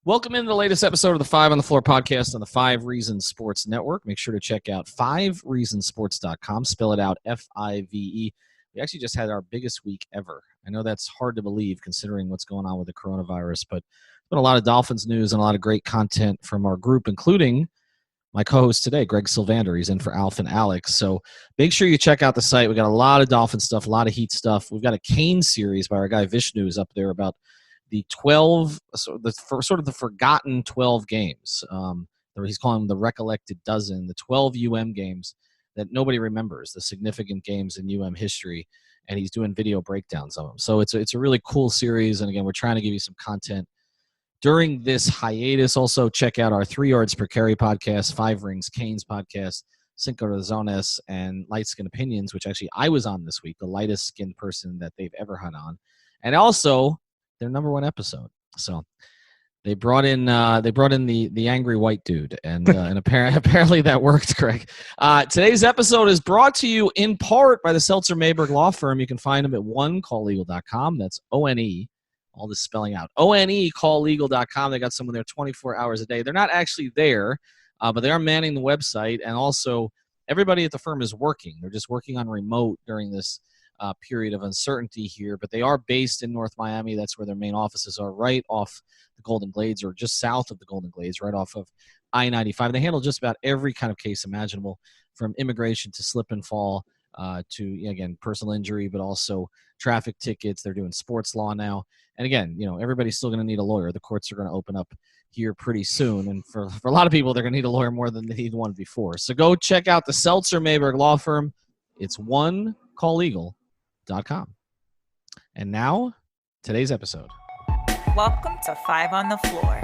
Welcome into the latest episode of the Five on the Floor podcast on the 5 Reasons Sports Network. Make sure to check out 5reasonsports.com. Spell it out, F-I-V-E. We actually just had our biggest week ever. I know that's hard to believe considering what's going on with the coronavirus, but there's been a lot of Dolphins news and a lot of great content from our group, including my co-host today, Greg Sylvander. He's in for Alf and Alex. So make sure you check out the site. We got a lot of Dolphin stuff, a lot of Heat stuff. We've got a Kane series by our guy Vishnu is up there about the 12, sort of the forgotten 12 games. He's calling them the recollected dozen, the 12 games that nobody remembers, the significant games in history, and he's doing video breakdowns of them. So it's a really cool series, and again, we're trying to give you some content during this hiatus. Also, check out our 3 Yards Per Carry podcast, 5 Rings Canes podcast, Cinco Razones, and Light Skin Opinions, which actually I was on this week, the lightest skinned person that they've ever had on, and also their number 1 episode. So they brought in the angry white dude, and apparently that worked, Greg. Today's episode is brought to you in part by the Seltzer Mayberg Law Firm. You can find them at onecalllegal.com. That's O-N-E, all this spelling out. O-N-E, calllegal.com. They got someone there 24 hours a day. They're not actually there, but they are manning the website, and also everybody at the firm is working. They're just working on remote during this period of uncertainty here, but they are based in North Miami. That's where their main offices are, right off the Golden Glades, or just south of the Golden Glades, right off of I-95. They handle just about every kind of case imaginable, from immigration to slip and fall to, again, personal injury, but also traffic tickets. They're doing sports law now. And again, everybody's still going to need a lawyer. The courts are going to open up here pretty soon. And for a lot of people, they're going to need a lawyer more than they need one before. So go check out the Seltzer Mayberg Law Firm. It's onecalllegal.com. And now, today's episode. Welcome to 5 on the Floor,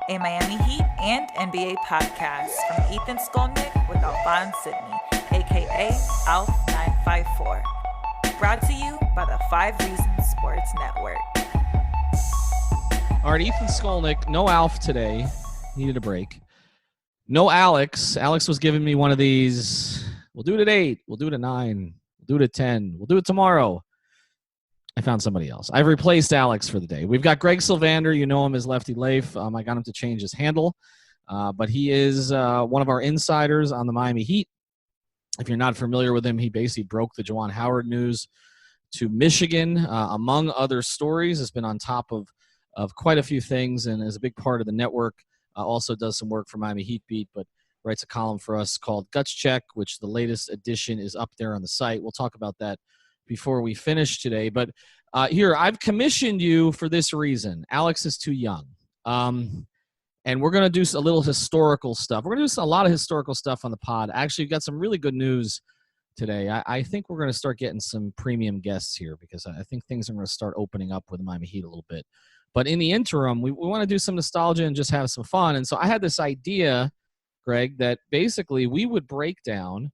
a Miami Heat and NBA podcast from Ethan Skolnick with Alphonse Sidney, a.k.a. Alf954. Brought to you by the 5 Reasons Sports Network. All right, Ethan Skolnick, no Alf today. Needed a break. No Alex. Alex was giving me one of these. We'll do it at 8. We'll do it at 9. Do it at 10. We'll do it tomorrow. I found somebody else. I've replaced Alex for the day. We've got Greg Sylvander. You know him as Lefty Leif. I got him to change his handle, but he is one of our insiders on the Miami Heat. If you're not familiar with him, he basically broke the Juwan Howard news to Michigan, among other stories. Has been on top of quite a few things and is a big part of the network. Also does some work for Miami Heat Beat, but writes a column for us called Guts Check, which the latest edition is up there on the site. We'll talk about that before we finish today. But here, I've commissioned you for this reason. Alex is too young. And we're going to do a little historical stuff. We're going to do a lot of historical stuff on the pod. Actually, we've got some really good news today. I think we're going to start getting some premium guests here because I think things are going to start opening up with the Miami Heat a little bit. But in the interim, we want to do some nostalgia and just have some fun. And so I had this idea, Greg, that basically we would break down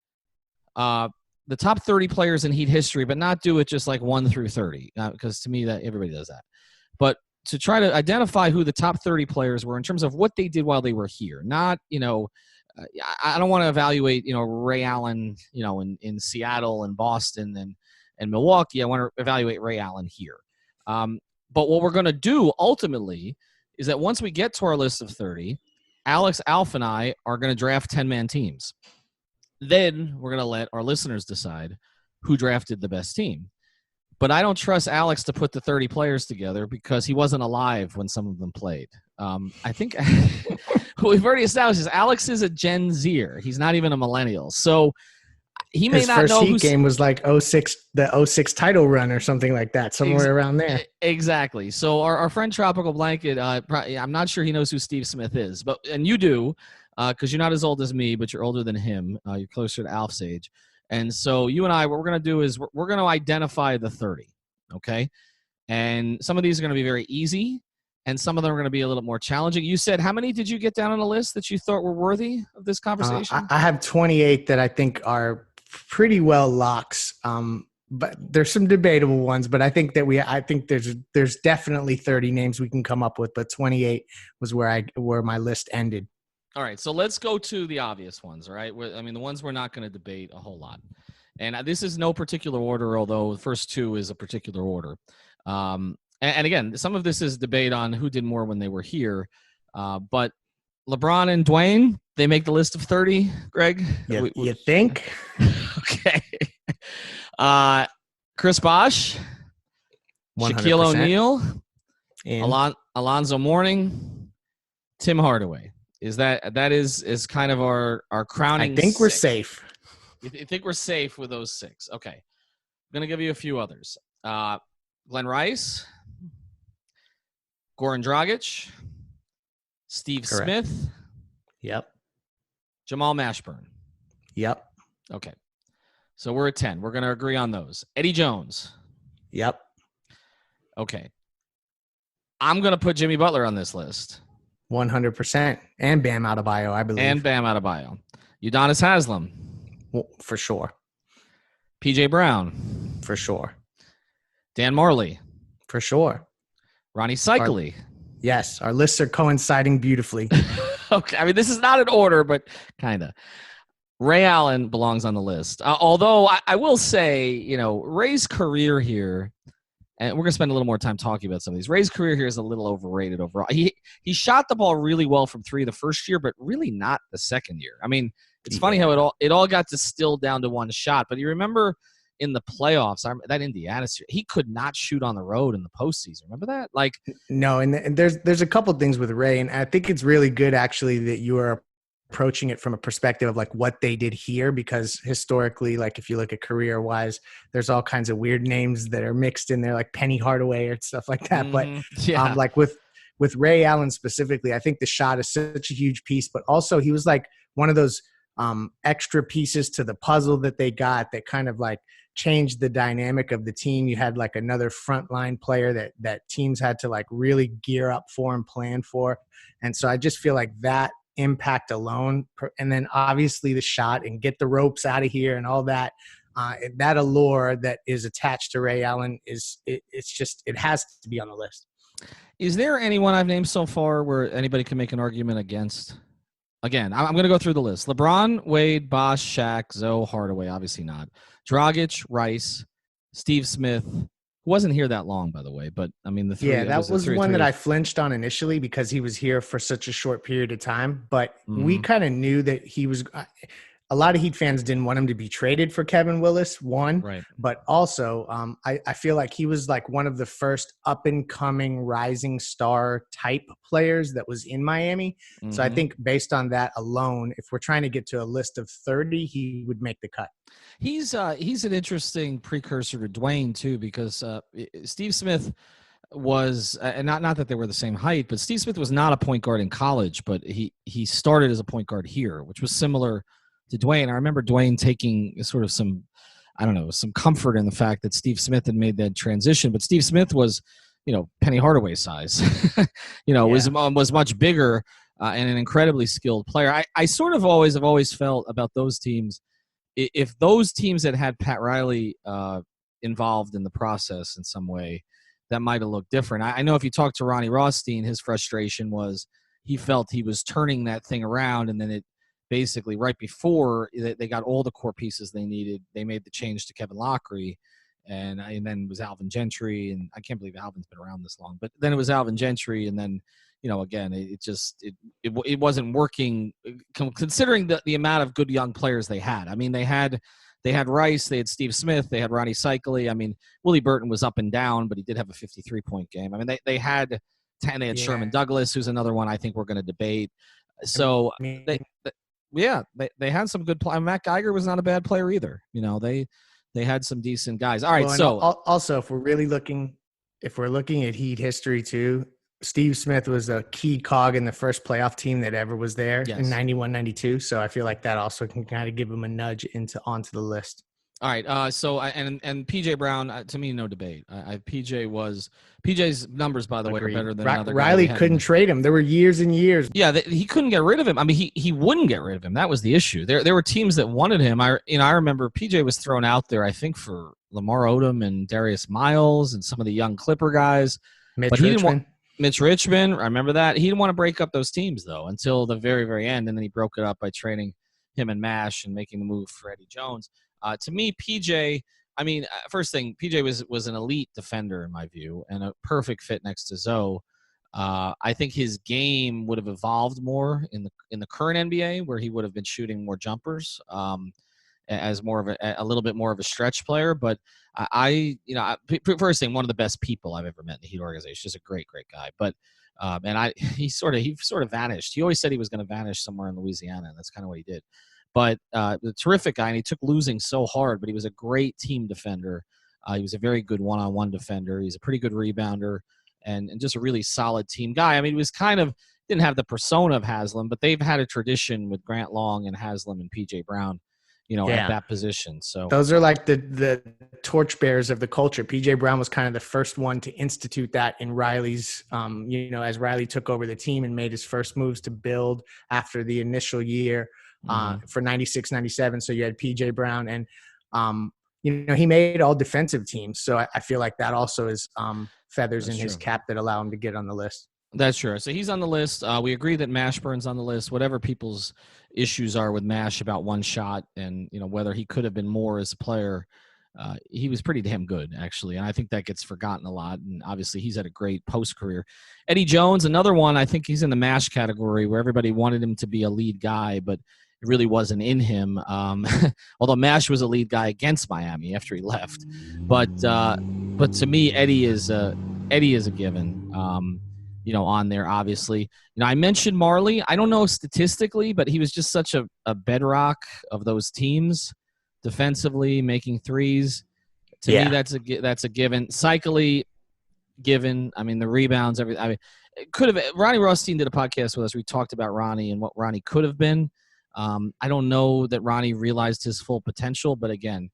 the top 30 players in Heat history, but not do it just like 1 through 30, because to me, that everybody does that. But to try to identify who the top 30 players were in terms of what they did while they were here. Not, I don't want to evaluate, Ray Allen, in Seattle and Boston and Milwaukee. I want to evaluate Ray Allen here. But what we're going to do ultimately is that once we get to our list of 30, Alex, Alf, and I are going to draft 10-man teams. Then we're going to let our listeners decide who drafted the best team. But I don't trust Alex to put the 30 players together because he wasn't alive when some of them played. I think what we've already established is Alex is a Gen Zer. He's not even a millennial. So he may not know. His first Heat game was like 06, the 06 title run or something like that, somewhere around there. Exactly. So our friend Tropical Blanket, I'm not sure he knows who Steve Smith is, and you do. Because you're not as old as me, but you're older than him. You're closer to Alf's age. And so you and I, what we're going to do is we're going to identify the 30, okay? And some of these are going to be very easy, and some of them are going to be a little more challenging. You said, how many did you get down on the list that you thought were worthy of this conversation? I have 28 that I think are pretty well locks. But there's some debatable ones, but I think there's definitely 30 names we can come up with, but 28 was where my list ended. All right, so let's go to the obvious ones, all right? The ones we're not going to debate a whole lot. And this is no particular order, although the first 2 is a particular order. And And again, some of this is debate on who did more when they were here. But LeBron and Dwayne, they make the list of 30, Greg? You think? Okay. Chris Bosh, 100%. Shaquille O'Neal, And Alonzo Mourning, Tim Hardaway. That is kind of our crowning I think we're six. safe. You think we're safe with those 6? Okay. I'm going to give you a few others. Glenn Rice, Goran Dragic, Steve Correct. Smith, Yep. Jamal Mashburn. Yep. Okay. So we're at 10. We're going to agree on those. Eddie Jones. Yep. Okay. I'm going to put Jimmy Butler on this list. 100%. And Bam Adebayo, I believe. And Bam Adebayo. Udonis Haslem. Well, for sure. PJ Brown. For sure. Dan Marley. For sure. Ronnie Cycli. Yes, our lists are coinciding beautifully. Okay. I mean, this is not in order, but kind of. Ray Allen belongs on the list. Although I will say, Ray's career here, and we're going to spend a little more time talking about some of these. Ray's career here is a little overrated overall. He shot the ball really well from 3 the first year, but really not the second year. I mean, it's funny how it all got distilled down to one shot. But you remember in the playoffs, that Indiana series, he could not shoot on the road in the postseason. Remember that? Like, no, and there's a couple things with Ray, and I think it's really good actually that you are approaching it from a perspective of like what they did here, because historically, like if you look at career wise, there's all kinds of weird names that are mixed in there, like Penny Hardaway or stuff like that. But like with Ray Allen specifically, I think the shot is such a huge piece, but also he was like one of those extra pieces to the puzzle that they got that kind of like changed the dynamic of the team. You had like another frontline player that teams had to like really gear up for and plan for. And so I just feel like that impact alone, and then obviously the shot and get the ropes out of here and all that, that allure that is attached to Ray Allen it has to be on the list. Is there anyone I've named so far where anybody can make an argument against? Again, I'm going to go through the list. LeBron, Wade, Bosh, Shaq, Zoe, Hardaway, obviously not. Dragic, Rice, Steve Smith, who wasn't here that long, by the way. But, I mean, the three. Yeah, that was one that I flinched on initially because he was here for such a short period of time. But we kind of knew that he was – a lot of Heat fans didn't want him to be traded for Kevin Willis, one. Right. But also I feel like he was like one of the first up-and-coming rising star type players that was in Miami. Mm-hmm. So I think based on that alone, if we're trying to get to a list of 30, he would make the cut. He's an interesting precursor to Dwayne, too, because Steve Smith was and not that they were the same height, but Steve Smith was not a point guard in college, but he started as a point guard here, which was similar to Dwayne. I remember Dwayne taking sort of some comfort in the fact that Steve Smith had made that transition, but Steve Smith was, Penny Hardaway size, was much bigger and an incredibly skilled player. I sort of have always felt about those teams, if those teams had Pat Riley involved in the process in some way, that might have looked different. I know if you talk to Ronnie Rothstein, his frustration was he felt he was turning that thing around, and then it basically right before they got all the core pieces they needed, they made the change to Kevin Lockery, and then it was Alvin Gentry, and I can't believe Alvin's been around this long, but then it was Alvin Gentry, and then again it wasn't working considering the amount of good young players they had. I mean, they had Rice, they had Steve Smith, they had Ronnie Cycli. I mean, Willie Burton was up and down, but he did have a 53-point game. I mean, they had Sherman Douglas, who's another one I think we're going to debate. So they had some good play. Matt Geiger was not a bad player either. They had some decent guys. All right. Well, so also, if we're looking at Heat history too, Steve Smith was a key cog in the first playoff team that ever was there in 91-92. So I feel like that also can kind of give him a nudge onto the list. All right. And PJ Brown, to me, no debate. PJ's numbers, by the way, are better than another guy. Riley couldn't trade him. There were years and years. Yeah, he couldn't get rid of him. I mean, he wouldn't get rid of him. That was the issue. There were teams that wanted him. I remember PJ was thrown out there, I think, for Lamar Odom and Darius Miles and some of the young Clipper guys. Mitch Richmond, I remember that. He didn't want to break up those teams, though, until the very, very end, and then he broke it up by trading him and Mash and making the move for Eddie Jones. To me, PJ I mean, first thing, PJ was an elite defender in my view, and a perfect fit next to Zoe. I think his game would have evolved more in the current NBA, where he would have been shooting more jumpers, as more of a little bit more of a stretch player. But first thing, one of the best people I've ever met in the Heat organization. Just a great guy. But he sort of vanished. He always said he was going to vanish somewhere in Louisiana, and that's kind of what he did. But the terrific guy, and he took losing so hard, but he was a great team defender. He was a very good one-on-one defender. He's a pretty good rebounder, and just a really solid team guy. I mean, he was didn't have the persona of Haslam, but they've had a tradition with Grant Long and Haslam and P.J. Brown, at that position. So those are like the torchbearers of the culture. P.J. Brown was kind of the first one to institute that in Riley's, as Riley took over the team and made his first moves to build after the initial year. For 96, 97. So you had PJ Brown and, he made all defensive teams. So I feel like that also is feathers in his cap that allow him to get on the list. That's true. So he's on the list. We agree that Mashburn's on the list. Whatever people's issues are with Mash about one shot and, whether he could have been more as a player, he was pretty damn good, actually. And I think that gets forgotten a lot. And obviously he's had a great post career. Eddie Jones, another one, I think he's in the Mash category where everybody wanted him to be a lead guy, but it really wasn't in him. Although Mash was a lead guy against Miami after he left. But to me, Eddie is a given. On there, obviously. I mentioned Marley. I don't know statistically, but he was just such a bedrock of those teams, defensively, making threes. To me, that's a given. Psychically, given. I mean, the rebounds, everything. I mean, it could have. Ronnie Rothstein did a podcast with us. We talked about Ronnie and what Ronnie could have been. I don't know that Ronnie realized his full potential, but again,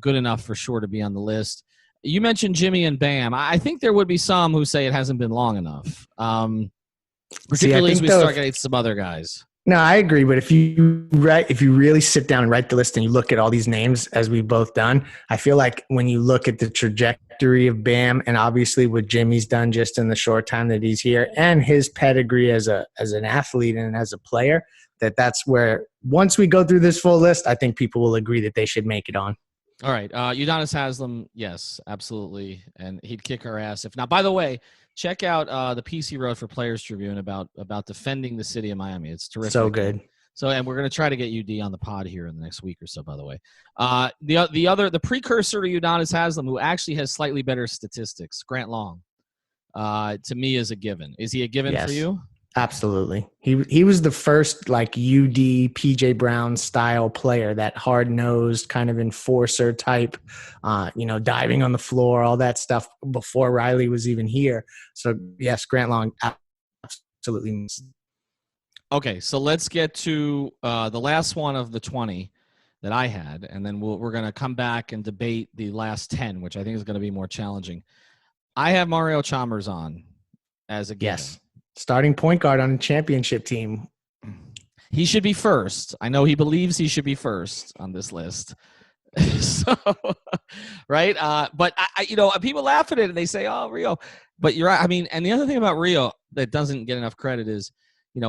good enough for sure to be on the list. You mentioned Jimmy and Bam. I think there would be some who say it hasn't been long enough, particularly as we start getting some other guys. No, I agree. But if you really sit down and write the list and you look at all these names, as we've both done, I feel like when you look at the trajectory of Bam and obviously what Jimmy's done just in the short time that he's here and his pedigree as an athlete and as a player, that's where once we go through this full list, I think people will agree that they should make it on. All right. Udonis Haslem, yes, absolutely. And he'd kick our ass. If not, by the way, check out the piece he wrote for Players Tribune about defending the city of Miami. It's terrific. So good. So, and we're going to try to get UD on the pod here in the next week or so, by the way. The precursor to Udonis Haslem, who actually has slightly better statistics, Grant Long, to me is a given. Is he a given for you? Absolutely. He was the first like UD PJ Brown style player, that hard-nosed kind of enforcer type, diving on the floor, all that stuff before Riley was even here. So yes, Grant Long absolutely. Okay, so let's get to the last one of the 20 that I had, and then we're going to come back and debate the last 10, which I think is going to be more challenging. I have Mario Chalmers on as a given. Yes. Starting point guard on a championship team. He should be first. I know he believes he should be first on this list. So, right? But, people laugh at it and they say, oh, Rio. But you're right. I mean, and the other thing about Rio that doesn't get enough credit is,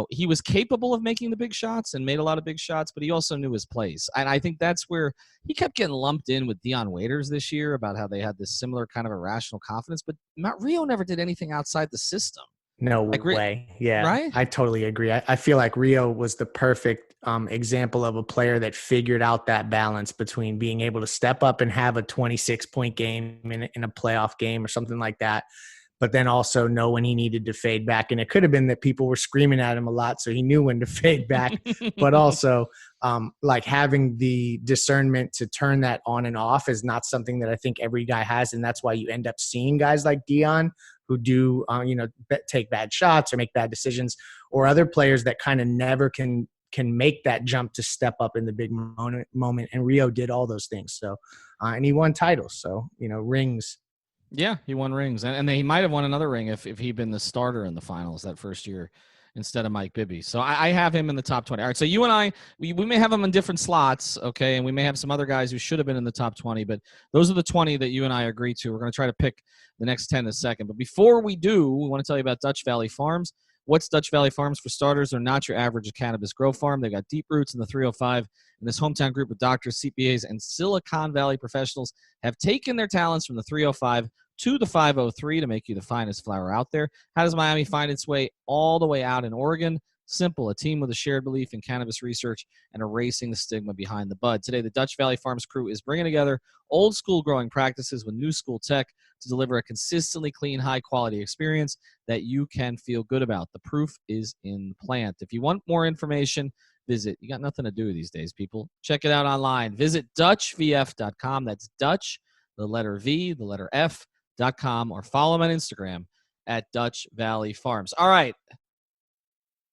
he was capable of making the big shots and made a lot of big shots, but he also knew his place. And I think that's where he kept getting lumped in with Dion Waiters this year about how they had this similar kind of irrational confidence. But Rio never did anything outside the system. No way. Yeah, right? I totally agree. I feel like Rio was the perfect example of a player that figured out that balance between being able to step up and have a 26-point game in a playoff game or something like that, but then also know when he needed to fade back. And it could have been that people were screaming at him a lot, so he knew when to fade back, but also like having the discernment to turn that on and off is not something that I think every guy has. And that's why you end up seeing guys like Dion who do, take bad shots or make bad decisions, or other players that kind of never can make that jump to step up in the big moment. And Rio did all those things. So, and he won titles. So, rings. Yeah, he won rings. And he might have won another ring if he'd been the starter in the finals that first year instead of Mike Bibby. So I have him in the top 20. All right, so you and I, we may have him in different slots, okay, and we may have some other guys who should have been in the top 20, but those are the 20 that you and I agree to. We're going to try to pick the next 10 in a second. But before we do, we want to tell you about Dutch Valley Farms. What's Dutch Valley Farms? For starters, they're not your average cannabis grow farm. They got deep roots in the 305, and this hometown group of doctors, CPAs, and Silicon Valley professionals have taken their talents from the 305 to the 503 to make you the finest flower out there. How does Miami find its way all the way out in Oregon? Simple, a team with a shared belief in cannabis research and erasing the stigma behind the bud. Today, the Dutch Valley Farms crew is bringing together old school growing practices with new school tech to deliver a consistently clean, high-quality experience that you can feel good about. The proof is in the plant. If you want more information, visit. You got nothing to do these days, people. Check it out online. Visit DutchVF.com. That's Dutch, the letter V, the letter F.com, or follow them on Instagram at Dutch Valley Farms. All right.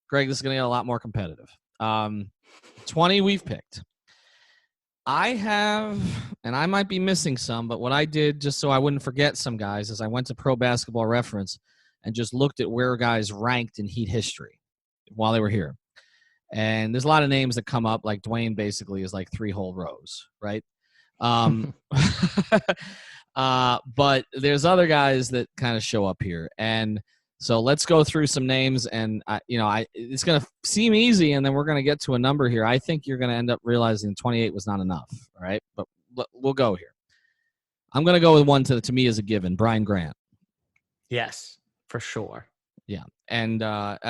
Greg, this is going to get a lot more competitive. 20 we've picked. I have, and I might be missing some, but what I did just so I wouldn't forget some guys is I went to Pro Basketball Reference and just looked at where guys ranked in Heat history while they were here. And there's a lot of names that come up, like Dwayne basically is like 3 whole rows, right? But there's other guys that kind of show up here. And so let's go through some names, and it's going to seem easy, and then we're going to get to a number here. I think you're going to end up realizing 28 was not enough, all right? But we'll go here. I'm going to go with one to me as a given, Brian Grant. Yes, for sure. Yeah, and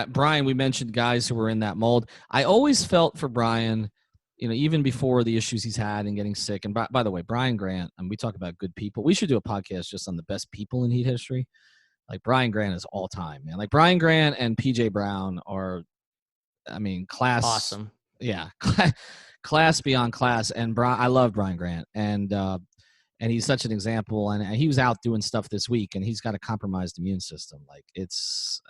Brian, we mentioned guys who were in that mold. I always felt for Brian, even before the issues he's had and getting sick. And by the way, Brian Grant, and we talk about good people. We should do a podcast just on the best people in Heat history. Like Brian Grant is all time, man. Like Brian Grant and PJ Brown are, class. Awesome. Yeah. Class beyond class. And I love Brian Grant. And he's such an example. And he was out doing stuff this week, and he's got a compromised immune system. Like he's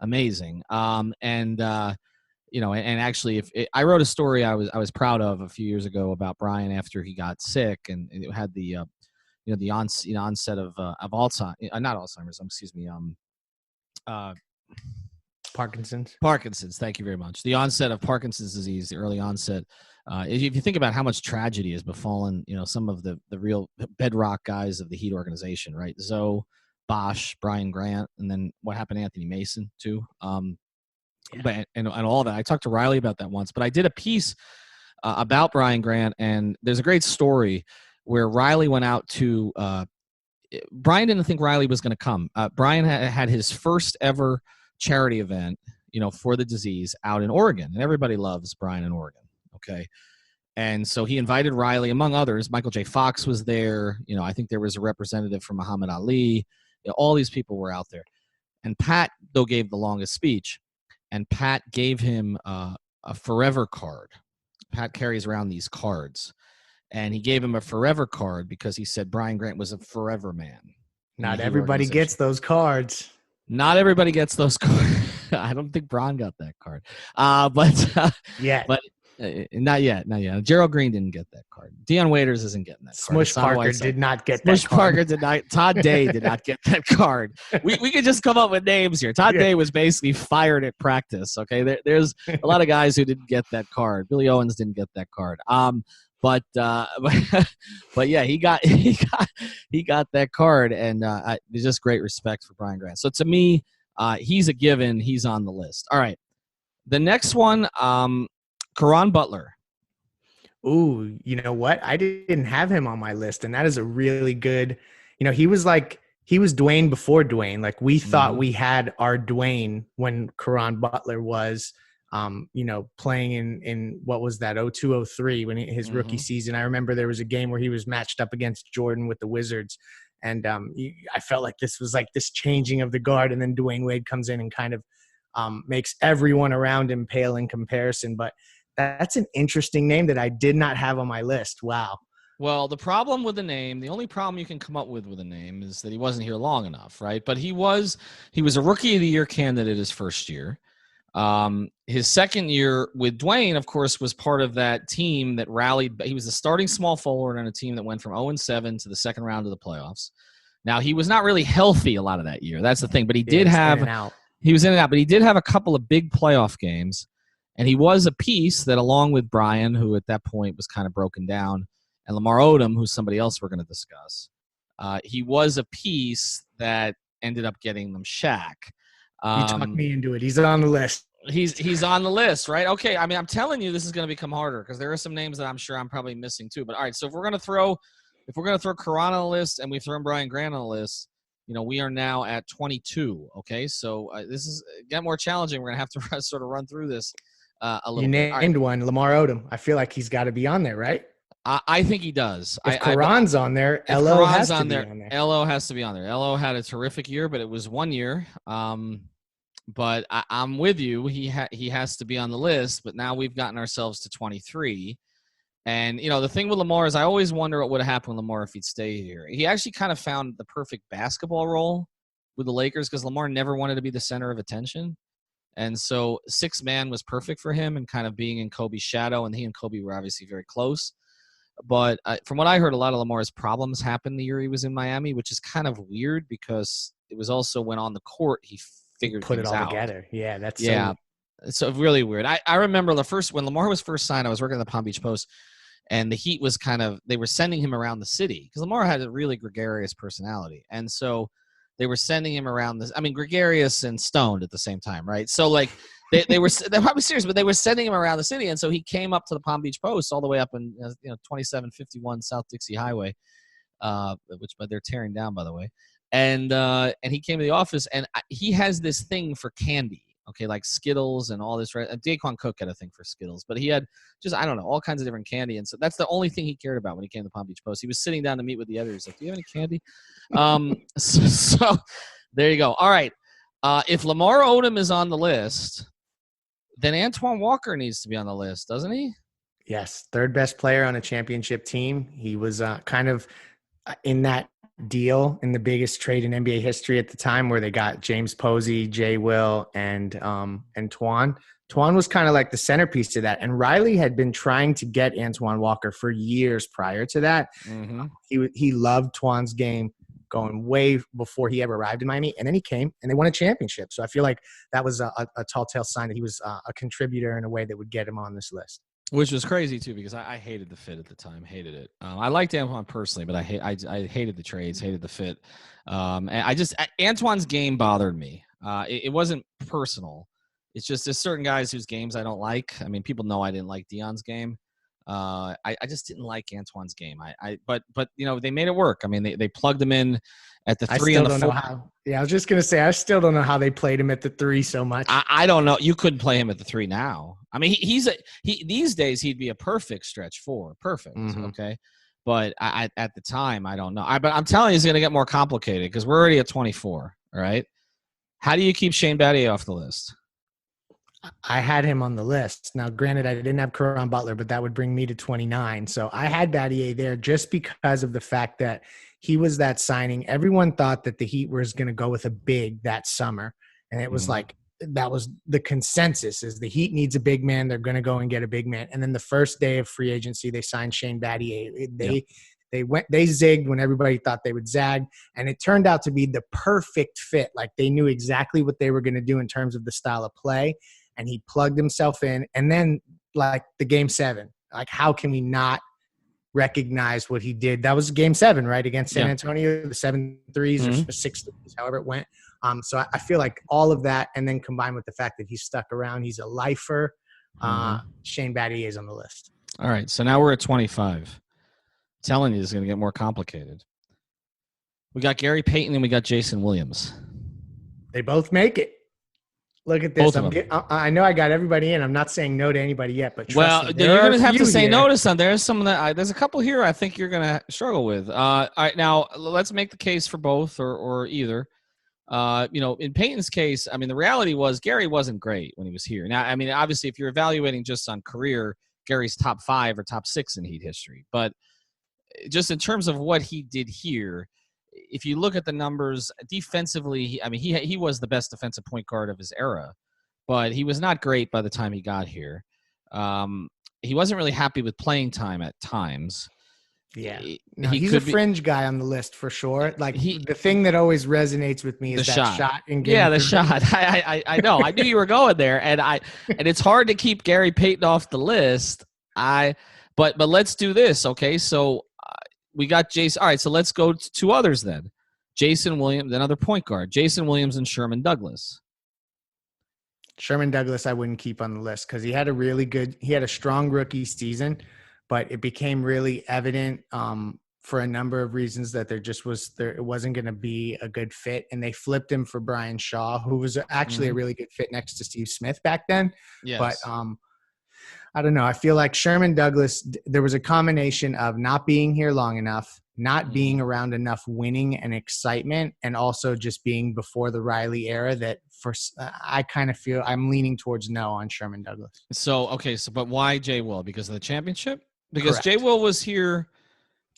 amazing. And actually I wrote a story I was proud of a few years ago about Brian after he got sick, and it had the, the onset of Alzheimer's, not Alzheimer's, excuse me, Parkinson's. Thank you very much. The onset of Parkinson's disease, the early onset. If you think about how much tragedy has befallen, some of the real bedrock guys of the Heat organization, right? Zoe, Bosh, Brian Grant, and then what happened to Anthony Mason too. But and all that. I talked to Riley about that once, but I did a piece about Brian Grant, and there's a great story where Riley went out to Brian didn't think Riley was going to come. Brian had his first ever charity event, for the disease out in Oregon, and everybody loves Brian in Oregon. Okay. And so he invited Riley, among others. Michael J. Fox was there. I think there was a representative from Muhammad Ali. All these people were out there. And Pat, though, gave the longest speech, and Pat gave him a forever card. Pat carries around these cards. And he gave him a forever card because he said Brian Grant was a forever man. Not everybody gets those cards. Not everybody gets those cards. I don't think Brian got that card. Yeah. But not yet. Gerald Green didn't get that card. Deion Waiters isn't getting that card. Smush Parker did not get that card. Smush Parker did not. Todd Day did not get that card. We could just come up with names here. Todd Day was basically fired at practice. Okay, there's a lot of guys who didn't get that card. Billy Owens didn't get that card. But yeah, he got that card, and there's just great respect for Brian Grant. So to me, he's a given. He's on the list. All right, the next one, Caron Butler. Ooh, you know what? I didn't have him on my list, and that is a really good. He was Dwayne before Dwayne. Like we thought we had our Dwayne when Caron Butler was. Playing in what was that 02-03 when his rookie season. I remember there was a game where he was matched up against Jordan with the Wizards, and I felt like this was like this changing of the guard, and then Dwayne Wade comes in and kind of makes everyone around him pale in comparison. But that's an interesting name that I did not have on my list. Wow. Well, the problem with the name, the only problem you can come up with a name is that he wasn't here long enough, right? But he was a Rookie of the Year candidate his first year. His second year with Dwayne, of course, was part of that team that rallied. He was the starting small forward on a team that went from 0-7 to the second round of the playoffs. Now, he was not really healthy a lot of that year. That's the thing. But he did have – he was in and out. But he did have a couple of big playoff games. And he was a piece that, along with Brian, who at that point was kind of broken down, and Lamar Odom, who's somebody else we're going to discuss, he was a piece that ended up getting them Shaq. You talked me into it. He's on the list. He's on the list, right? Okay. I mean, I'm telling you, this is going to become harder because there are some names that I'm sure I'm probably missing too. But all right, so if we're gonna throw Caron on the list and we've thrown Brian Grant on the list, we are now at 22. Okay, so this is get more challenging. We're gonna have to sort of run through this a little You bit. named one, Lamar Odom. I feel like he's got to be on there, right? I think he does. If Caron's on there, LO has to be on there. LO has to be on there. LO had a terrific year, but it was 1 year. But I'm with you. He has to be on the list. But now we've gotten ourselves to 23. And, the thing with Lamar is I always wonder what would have happened with Lamar if he'd stayed here. He actually kind of found the perfect basketball role with the Lakers because Lamar never wanted to be the center of attention. And so sixth man was perfect for him and kind of being in Kobe's shadow. And he and Kobe were obviously very close. But from what I heard, a lot of Lamar's problems happened the year he was in Miami, which is kind of weird because it was also when on the court he figured put it all out. Together. Yeah, that's so really weird. I remember when Lamar was first signed, I was working at the Palm Beach Post, and the Heat was they were sending him around the city because Lamar had a really gregarious personality, and so they were sending him around gregarious and stoned at the same time, right? So they're probably serious, but they were sending him around the city, and so he came up to the Palm Beach Post all the way up in 2751 South Dixie Highway, which they're tearing down, by the way. And he came to the office, and he has this thing for candy, okay, like Skittles and all this. Right? Daquan Cook had a thing for Skittles, but he had just all kinds of different candy, and so that's the only thing he cared about when he came to Palm Beach Post. He was sitting down to meet with the editors, like, "Do you have any candy?" So there you go. All right, if Lamar Odom is on the list, then Antoine Walker needs to be on the list, doesn't he? Yes, third best player on a championship team. He was kind of in that deal in the biggest trade in NBA history at the time where they got James Posey, Jay Will, and Twan. Twan was kind of like the centerpiece to that. And Riley had been trying to get Antoine Walker for years prior to that. Mm-hmm. He loved Twan's game going way before he ever arrived in Miami. And then he came and they won a championship. So I feel like that was a tall tale sign that he was a contributor in a way that would get him on this list. Which was crazy too, because I hated the fit at the time. Hated it. I liked Antoine personally, but I hated the trades, hated the fit. And Antoine's game bothered me. It wasn't personal. It's just there's certain guys whose games I don't like. I mean, people know I didn't like Dion's game. I just didn't like Antoine's game. But they made it work. I mean, they plugged him in at the three and the 4. I was just gonna say I still don't know how they played him at the 3 so much. I don't know. You couldn't play him at the 3 now. I mean, these days he'd be a perfect stretch 4. Perfect. Mm-hmm. Okay. But at the time, I don't know. But I'm telling you, it's going to get more complicated because we're already at 24. All right. How do you keep Shane Battier off the list? I had him on the list. Now, granted, I didn't have Caron Butler, but that would bring me to 29. So I had Battier there just because of the fact that he was that signing. Everyone thought that the Heat was going to go with a big that summer. And it was like, that was the consensus is the Heat needs a big man. They're going to go and get a big man. And then the first day of free agency, they signed Shane Battier. They zigged when everybody thought they would zag. And it turned out to be the perfect fit. Like they knew exactly what they were going to do in terms of the style of play. And he plugged himself in. And then like the game 7, like how can we not recognize what he did? That was game 7, right? Against San Antonio, the 7 threes or 6 threes, however it went. So I feel like all of that, and then combined with the fact that he's stuck around, he's a lifer. Shane Battier is on the list. All right, so now we're at 25. I'm telling you, this is going to get more complicated. We got Gary Payton and we got Jason Williams. They both make it. Look at this. I know I got everybody in. I'm not saying no to anybody yet, but you're going to have to say no to some. There's some that there's a couple here I think you're going to struggle with. All right, now let's make the case for both or either. In Payton's case, I mean, the reality was Gary wasn't great when he was here. Now, I mean, obviously, if you're evaluating just on career, Gary's top 5 or top 6 in Heat history. But just in terms of what he did here, if you look at the numbers defensively, he was the best defensive point guard of his era, but he was not great by the time he got here. He wasn't really happy with playing time at times. Yeah, he's a fringe guy on the list for sure. Like the thing that always resonates with me is that shot in game. Yeah, the shot. I know. I knew you were going there, and it's hard to keep Gary Payton off the list. But let's do this, okay? So we got Jason. All right, so let's go to 2 others then. Jason Williams, another point guard. Jason Williams and Sherman Douglas. Sherman Douglas, I wouldn't keep on the list because he had a strong rookie season, but it became really evident for a number of reasons that it wasn't going to be a good fit. And they flipped him for Brian Shaw, who was actually a really good fit next to Steve Smith back then. Yes. But I don't know. I feel like Sherman Douglas, there was a combination of not being here long enough, not being around enough winning and excitement, and also just being before the Riley era that I kind of feel I'm leaning towards no on Sherman Douglas. So, but why Jay Will? Because of the championship? Because Correct. Jay Will was here.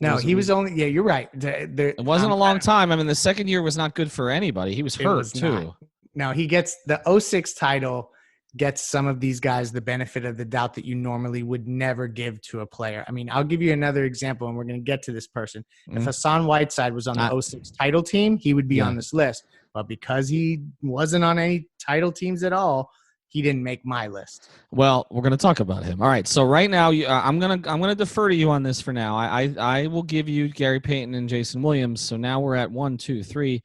No, he was only, yeah, you're right. It wasn't a long time. I mean, the second year was not good for anybody. He was hurt too. No, he gets the 06 title, gets some of these guys the benefit of the doubt that you normally would never give to a player. I mean, I'll give you another example, and we're going to get to this person. If Hassan Whiteside was on the 06 title team, he would be on this list. But because he wasn't on any title teams at all, he didn't make my list. Well, we're going to talk about him. All right. So right now, I'm gonna defer to you on this for now. I will give you Gary Payton and Jason Williams. So now we're at 1, 2, 3,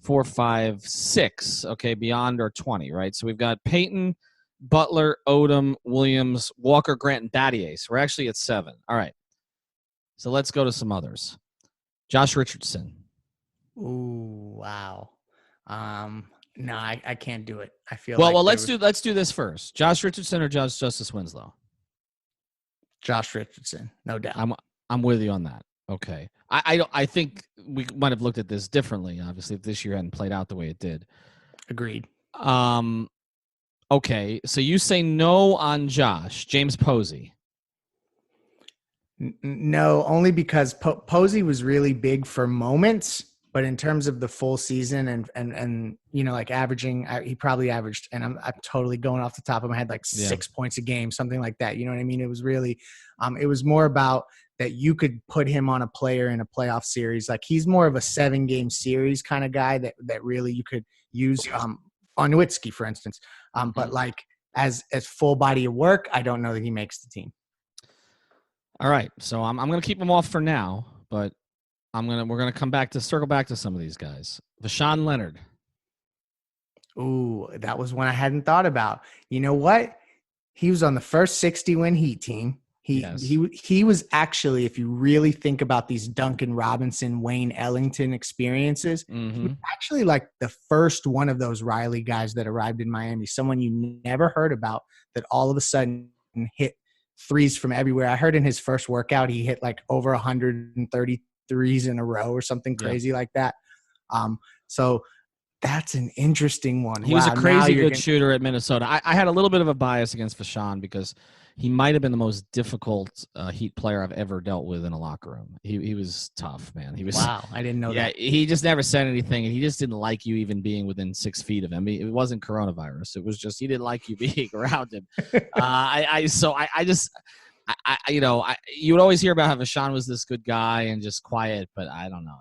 4, 5, 6. Okay, beyond our 20, right? So we've got Payton, Butler, Odom, Williams, Walker, Grant, and Battier. So we're actually at 7. All right. So let's go to some others. Josh Richardson. Ooh, wow. No, I can't do it. I feel well. Let's do this first. Josh Richardson or Justice Winslow? Josh Richardson, no doubt. I'm with you on that. Okay. I think we might have looked at this differently. Obviously, if this year hadn't played out the way it did. Agreed. Okay. So you say no on Josh. James Posey. No, only because Posey was really big for moments. But in terms of the full season and like averaging, he probably averaged, and I'm totally going off the top of my head, like 6 points a game, something like that. You know what I mean? It was really, it was more about that you could put him on a player in a playoff series. Like he's more of a 7-game series kind of guy that really you could use on Nowitzki, for instance. But like as full body of work, I don't know that he makes the team. All right. So I'm going to keep him off for now, but we're gonna circle back to some of these guys. Voshon Leonard. Ooh, that was one I hadn't thought about. You know what? He was on the first 60-win Heat team. He was actually, if you really think about these Duncan Robinson, Wayne Ellington experiences, he was actually like the first one of those Riley guys that arrived in Miami. Someone you never heard about that all of a sudden hit threes from everywhere. I heard in his first workout he hit like over 130 threes in a row or something crazy like that. So that's an interesting one. He was a crazy good shooter at Minnesota. I had a little bit of a bias against Voshon because he might have been the most difficult Heat player I've ever dealt with in a locker room. He was tough, man. He was. Wow, I didn't know that. He just never said anything, and he just didn't like you even being within 6 feet of him. It wasn't coronavirus. It was just he didn't like you being around him. You would always hear about how Voshon was this good guy and just quiet, but I don't know.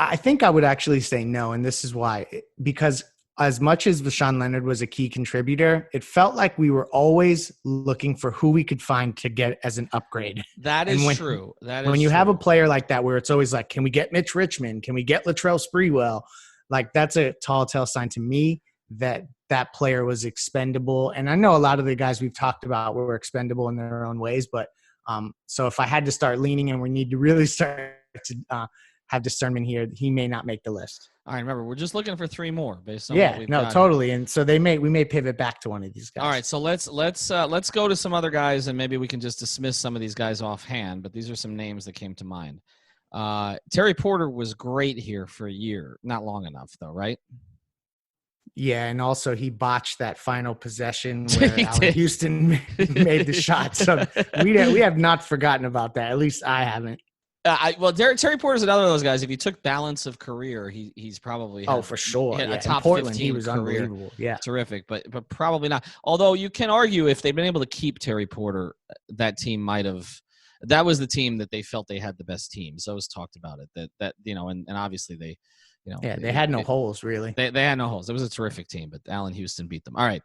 I think I would actually say no, and this is why. Because as much as Voshon Leonard was a key contributor, it felt like we were always looking for who we could find to get as an upgrade. That is true. When you have a player like that where it's always like, can we get Mitch Richmond? Can we get Latrell Sprewell? Like that's a tall tale sign to me that player was expendable. And I know a lot of the guys we've talked about were expendable in their own ways, but so if I had to start leaning and we need to really start to have discernment here, he may not make the list. All right, remember, we're just looking for 3 more based on what we've got totally. Here. And so we may pivot back to one of these guys. All right, so let's go to some other guys, and maybe we can just dismiss some of these guys offhand, but these are some names that came to mind. Terry Porter was great here for a year. Not long enough, though, right? Yeah, and also he botched that final possession where Allen Houston made the shot. So we have not forgotten about that. At least I haven't. Terry Porter's another of those guys. If you took balance of career, he's probably for sure. A top Portland, 15 he was career. Unbelievable. Yeah, terrific, but probably not. Although you can argue if they'd been able to keep Terry Porter, that team might have. That was the team that they felt they had the best team. So it was talked about it that and obviously they. They had no holes, really. They had no holes. It was a terrific team, but Allen Houston beat them. All right.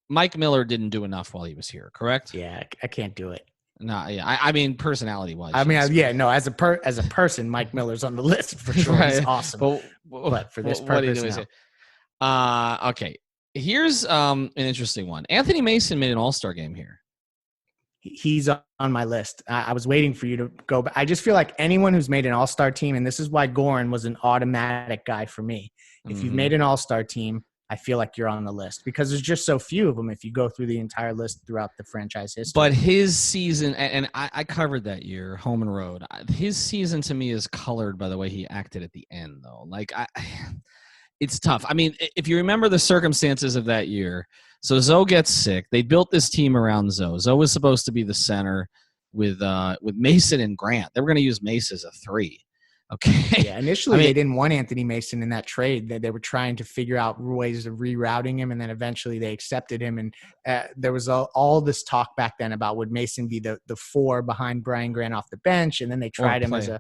Mike Miller didn't do enough while he was here, correct? Yeah, I can't do it. No, yeah. I mean, personality-wise. As a person, Mike Miller's on the list for sure. Right. He's awesome. But for this purpose, no. Okay. Here's an interesting one. Anthony Mason made an all-star game here. He's on my list. I was waiting for you to go, but I just feel like anyone who's made an all-star team, and this is why Goran was an automatic guy for me. If you've made an all-star team, I feel like you're on the list because there's just so few of them if you go through the entire list throughout the franchise history. But his season, and I covered that year, home and road. His season to me is colored by the way he acted at the end, though. Like, it's tough. I mean, if you remember the circumstances of that year, so Zoe gets sick. They built this team around Zoe. Zoe was supposed to be the center with Mason and Grant. They were going to use Mase as a 3. Okay. Yeah, initially they didn't want Anthony Mason in that trade. They were trying to figure out ways of rerouting him, and then eventually they accepted him. And there was all this talk back then about would Mason be the 4 behind Brian Grant off the bench, and then they tried him as a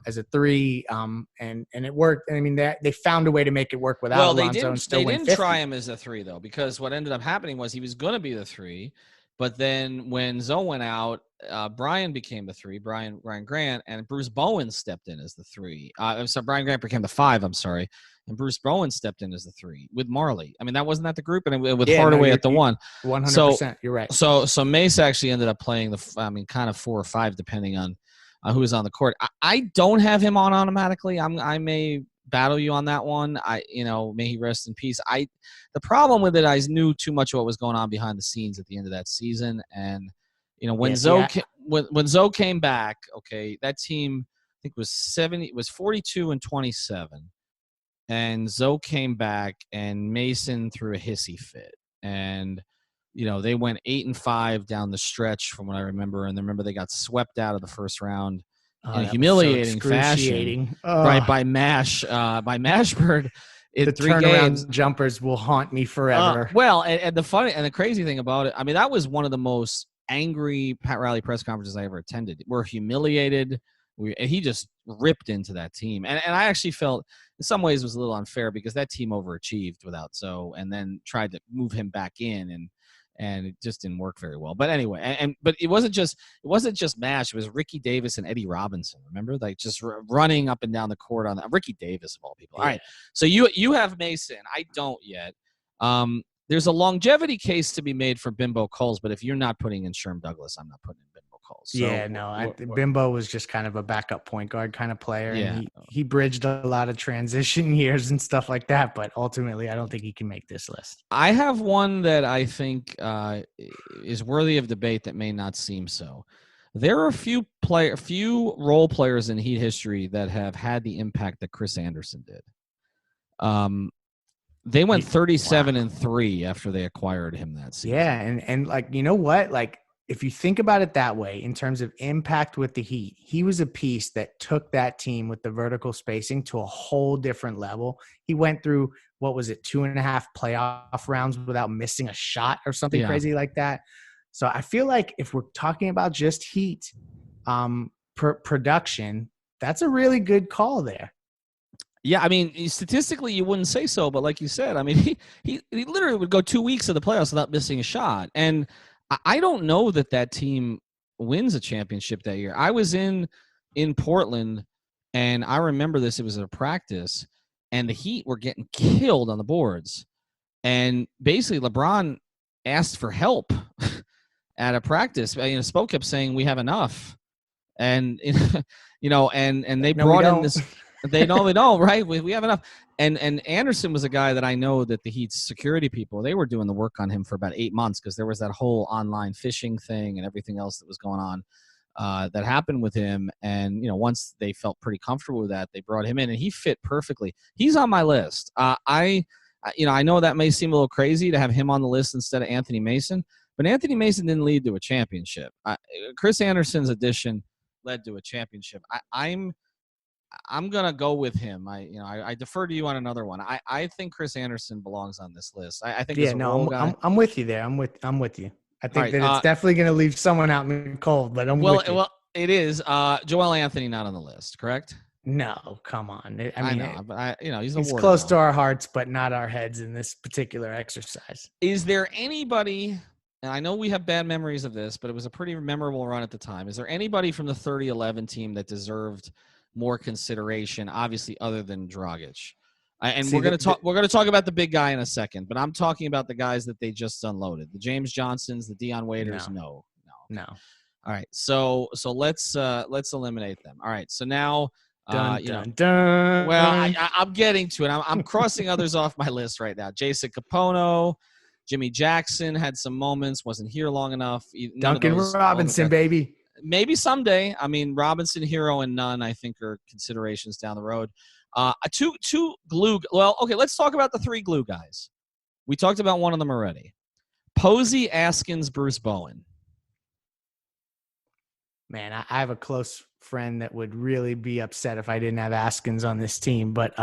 as a 3, and it worked. I mean, they found a way to make it work without Alonzo and still they win didn't 50. try him as a 3 though, because what ended up happening was he was going to be the 3, but then when Zoe went out, Brian became the 3, Brian Grant, and Bruce Bowen stepped in as the 3. So Brian Grant became the 5. I'm sorry, and Bruce Bowen stepped in as the 3 with Marley. I mean, that wasn't that the group, and with Hardaway at the 1. 100%. You're right. So Mase actually ended up playing kind of 4 or 5 depending on who was on the court. I don't have him on automatically. I may battle you on that one. May he rest in peace. The problem with it, I knew too much of what was going on behind the scenes at the end of that season, and when Zoe came back, okay, that team I think was 42 and 27, and Zoe came back and Mason threw a hissy fit, and they went 8-5 down the stretch from what I remember, and remember they got swept out of the first round in a humiliating fashion, right, by Mashburn. The 3 turnaround games. Jumpers will haunt me forever. Well, and the funny and the crazy thing about it, I mean, that was one of the most angry Pat Riley press conferences I ever attended. We're humiliated. And he just ripped into that team. And I actually felt in some ways it was a little unfair because that team overachieved without Zoe and then tried to move him back in and it just didn't work very well. But anyway, but it wasn't just Mash. It was Ricky Davis and Eddie Robinson. Remember, like just running up and down the court on that. Ricky Davis of all people. Yeah. All right, so you have Mason. I don't yet. There's a longevity case to be made for Bimbo Coles, but if you're not putting in Sherm Douglas, I'm not putting in Bimbo Coles. So Bimbo was just kind of a backup point guard kind of player. Yeah. And he bridged a lot of transition years and stuff like that, but ultimately I don't think he can make this list. I have one that I think is worthy of debate that may not seem so. There are a few role players in Heat history that have had the impact that Chris Anderson did. They went 37-3 after they acquired him that season. Yeah, and like, you know what? Like, if you think about it that way, in terms of impact with the Heat, he was a piece that took that team with the vertical spacing to a whole different level. He went through, 2.5 playoff rounds without missing a shot or something crazy like that. So I feel like if we're talking about just Heat production, that's a really good call there. Yeah, I mean, statistically, you wouldn't say so, but like you said, I mean, he literally would go 2 weeks of the playoffs without missing a shot. And I don't know that team wins a championship that year. I was in Portland, and I remember this. It was a practice, and the Heat were getting killed on the boards. And basically, LeBron asked for help at a practice. Spoke kept saying, "We have enough," and and they brought in this. They know, right? We have enough. And Anderson was a guy that I know that the Heat's security people, they were doing the work on him for about 8 months because there was that whole online phishing thing and everything else that was going on that happened with him. And, once they felt pretty comfortable with that, they brought him in and he fit perfectly. He's on my list. I know that may seem a little crazy to have him on the list instead of Anthony Mason, but Anthony Mason didn't lead to a championship. Chris Anderson's addition led to a championship. I'm gonna go with him. I defer to you on another one. I think Chris Anderson belongs on this list. I think. Yeah, I'm with you there. I'm with you. I think that it's definitely gonna leave someone out in the cold, but with you. Well, it is. Joel Anthony not on the list, correct? No, come on. I know, but he's close to our hearts, but not our heads in this particular exercise. Is there anybody? And I know we have bad memories of this, but it was a pretty memorable run at the time. Is there anybody from the 30-11 team that deserved more consideration, obviously, other than Dragic? And we're going to talk about the big guy in a second, but I'm talking about the guys that they just unloaded. The James Johnsons, the Deion Waiters. No. All right. So let's eliminate them. All right. So now, dun. Well, I'm getting to it. I'm crossing others off my list right now. Jason Capono, Jimmy Jackson had some moments, wasn't here long enough. Duncan Robinson, baby. Maybe someday. I mean, Robinson, Hero, and Nunn, I think, are considerations down the road. Two glue. Well, okay, let's talk about the three glue guys. We talked about one of them already. Posey, Askins, Bruce Bowen. Man, I have a close friend that would really be upset if I didn't have Askins on this team. But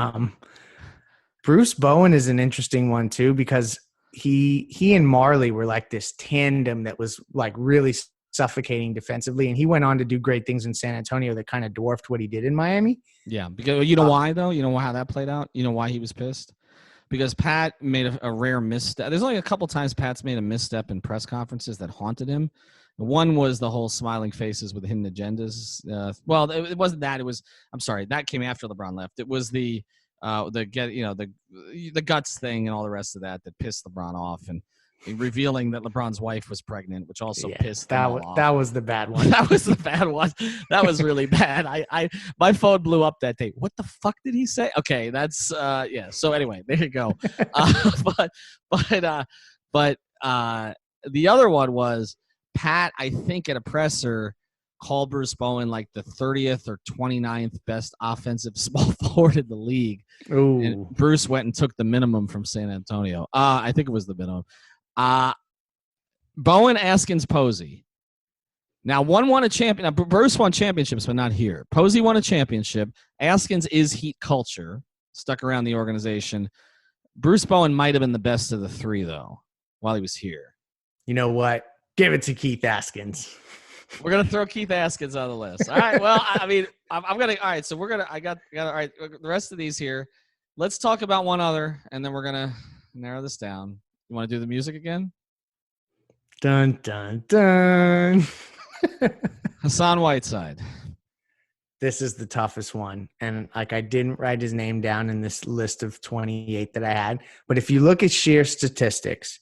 Bruce Bowen is an interesting one too, because he and Marley were like this tandem that was like really suffocating defensively, and he went on to do great things in San Antonio that kind of dwarfed what he did in Miami. Yeah, because you know why though? You know how that played out? You know why he was pissed? Because Pat made a rare misstep. There's only a couple times Pat's made a misstep in press conferences that haunted him. One was the whole smiling faces with hidden agendas. Well, it wasn't that. It was. I'm sorry, that came after LeBron left. It was the guts thing and all the rest of that pissed LeBron off, and revealing that LeBron's wife was pregnant, which also pissed him off. That was the bad one. That was the bad one. That was really bad. My phone blew up that day. What the fuck did he say? Okay, that's yeah. So anyway, there you go. But the other one was Pat, I think, at a presser called Bruce Bowen like the 30th or 29th best offensive small forward in the league. Ooh. And Bruce went and took the minimum from San Antonio. I think it was the minimum. Bowen, Askins, Posey. Now, one won a champion. Now, Bruce won championships, but not here. Posey won a championship. Askins is heat culture, stuck around the organization. Bruce Bowen might have been the best of the three, though, while he was here. You know what? Give it to Keith Askins. We're gonna throw Keith Askins on the list. All right. Well, I mean, I'm gonna. All right. So I got. All right. The rest of these here. Let's talk about one other, and then we're gonna narrow this down. You want to do the music again? Dun dun dun. Hassan Whiteside. This is the toughest one, and like I didn't write his name down in this list of 28 that I had. But if you look at sheer statistics,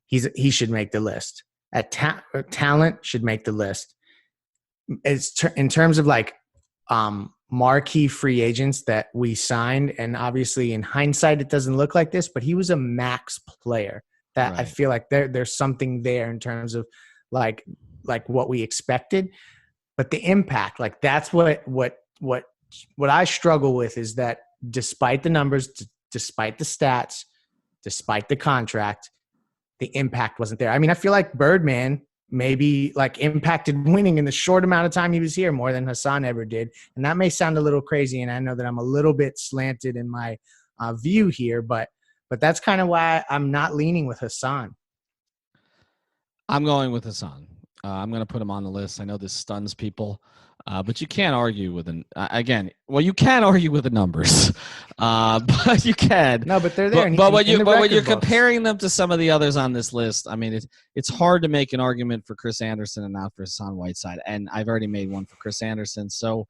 he should make the list. At talent should make the list. It's in terms of like marquee free agents that we signed, and obviously in hindsight it doesn't look like this, but he was a max player. That right. I feel like there's something there in terms of like what we expected, but the impact, like that's what I struggle with is that despite the numbers, despite the stats, despite the contract, the impact wasn't there. I mean, I feel like Birdman maybe like impacted winning in the short amount of time he was here more than Hassan ever did. And that may sound a little crazy, and I know that I'm a little bit slanted in my view here, but that's kind of why I'm not leaning with Hassan. I'm going with Hassan. I'm going to put him on the list. I know this stuns people, but you can't argue with you can argue with the numbers, but you can. No, but they're there. But when you're comparing them to some of the others on this list, I mean, it's hard to make an argument for Chris Anderson and not for Hassan Whiteside. And I've already made one for Chris Anderson, so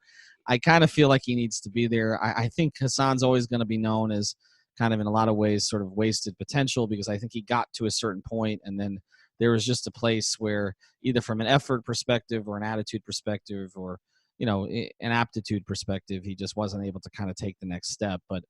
I kind of feel like he needs to be there. I think Hassan's always going to be known as kind of in a lot of ways sort of wasted potential, because I think he got to a certain point and then there was just a place where either from an effort perspective or an attitude perspective or, an aptitude perspective, he just wasn't able to kind of take the next step. But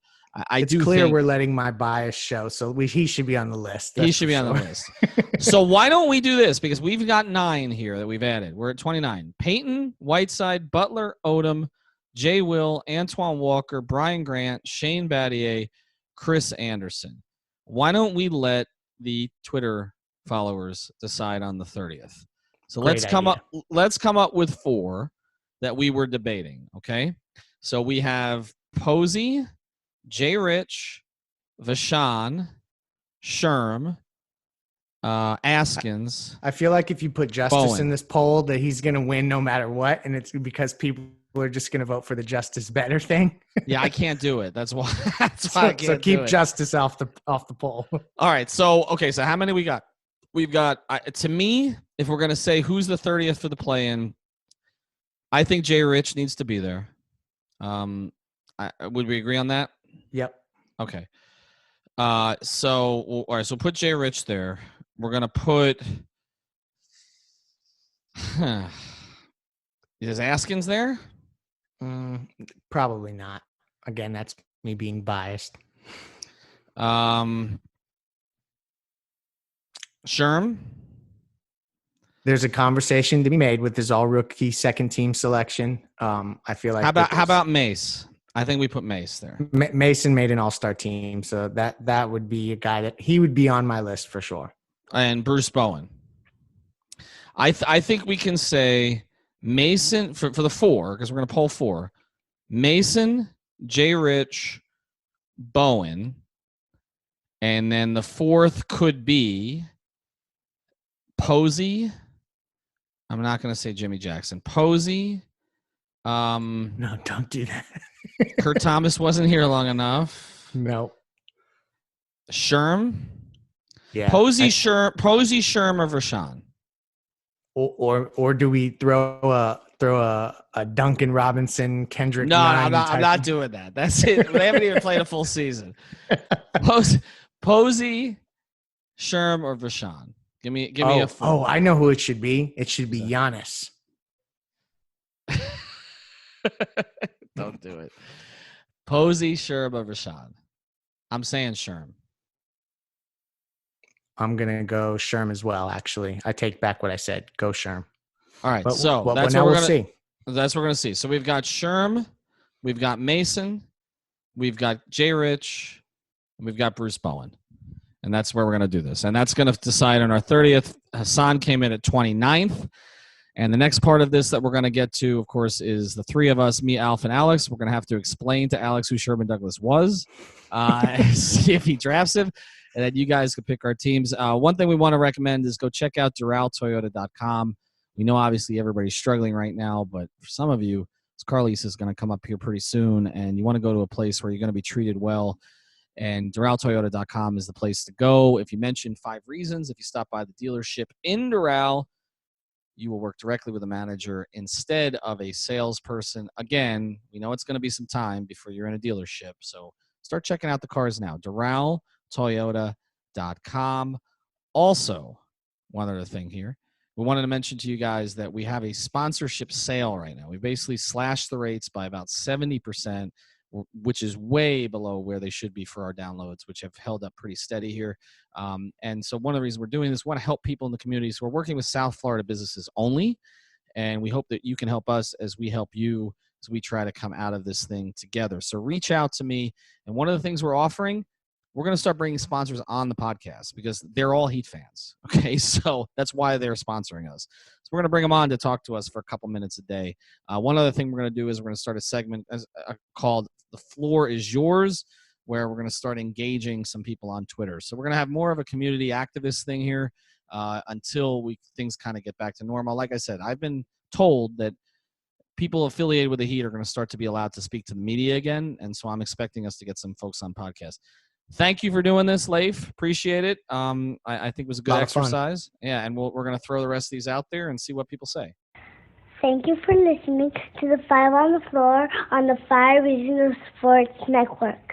it's clear we're letting my bias show. So he should be on the list. He should be on the list. So why don't we do this? Because we've got 9 here that we've added. We're at 29. Peyton, Whiteside, Butler, Odom, Jay Will, Antoine Walker, Brian Grant, Shane Battier, Chris Anderson. Why don't we let the Twitter followers decide on the 30th? So let's come up with 4 that we were debating. Okay. So we have Posey, Jay Rich, Voshon, Sherm, Askins. I feel like if you put Justice Bowen in this poll that he's going to win no matter what. And it's because people are just going to vote for the Justice better thing. Yeah. I can't do it. That's why. So keep Justice off the poll. All right. So how many we got? We've got, to me, if we're going to say who's the 30th for the play-in, I think Jay Rich needs to be there. Would we agree on that? Yep. Okay. So all right. So put Jay Rich there. We're gonna put. Is Askins there? Probably not. Again, that's me being biased. Sherm. There's a conversation to be made with his all rookie second team selection. I feel like How about Mase? I think we put Mase there. Mason made an all-star team, so that would be a guy that he would be on my list for sure. And Bruce Bowen. I think we can say Mason for the 4, because we're going to poll 4. Mason, Jay Rich, Bowen, and then the 4th could be Posey. I'm not going to say Jimmy Jackson. Posey. No, don't do that. Kurt Thomas wasn't here long enough. No. Sherm. Yeah. Posey, Sherm, or Voshon. Or do we throw a Duncan Robinson, Kendrick? No, I'm not doing that. That's it. They haven't even played a full season. Posey, Sherm, or Voshon. Give me a 4. Oh, I know who it should be. It should be Giannis. Don't do it. Posey, Sherm, or Voshon. I'm saying Sherm. I'm gonna go Sherm as well. Actually, I take back what I said. Go Sherm. All right. But, So that's what we're gonna see. That's what we're gonna see. So we've got Sherm, we've got Mason, we've got Jay Rich, and we've got Bruce Bowen. And that's where we're going to do this. And that's going to decide on our 30th. Hassan came in at 29th. And the next part of this that we're going to get to, of course, is the 3 of us, me, Alf, and Alex. We're going to have to explain to Alex who Sherman Douglas was, see if he drafts him, and then you guys can pick our teams. One thing we want to recommend is go check out DuralToyota.com. We know, obviously, everybody's struggling right now, but for some of you, Carlos is going to come up here pretty soon, and you want to go to a place where you're going to be treated well. And DuralToyota.com is the place to go. If you mention 5 Reasons, if you stop by the dealership in Doral, you will work directly with a manager instead of a salesperson. Again, we know it's going to be some time before you're in a dealership. So start checking out the cars now. DuralToyota.com. Also, one other thing here. We wanted to mention to you guys that we have a sponsorship sale right now. We basically slashed the rates by about 70%. Which is way below where they should be for our downloads, which have held up pretty steady here. And so one of the reasons we're doing this, we want to help people in the community. So we're working with South Florida businesses only, and we hope that you can help us as we help you as we try to come out of this thing together. So reach out to me. And one of the things we're offering, we're going to start bringing sponsors on the podcast because they're all Heat fans. Okay, so that's why they're sponsoring us. So we're going to bring them on to talk to us for a couple minutes a day. One other thing we're going to do is we're going to start a segment called The Floor is Yours, where we're going to start engaging some people on Twitter. So we're going to have more of a community activist thing here until things kind of get back to normal. Like I said, I've been told that people affiliated with the Heat are going to start to be allowed to speak to the media again, and so I'm expecting us to get some folks on podcasts. Thank you for doing this, Leif. Appreciate it. I think it was a good exercise. Yeah, and we're going to throw the rest of these out there and see what people say. Thank you for listening to the 5 on the Floor on the 5 Regional Sports Network.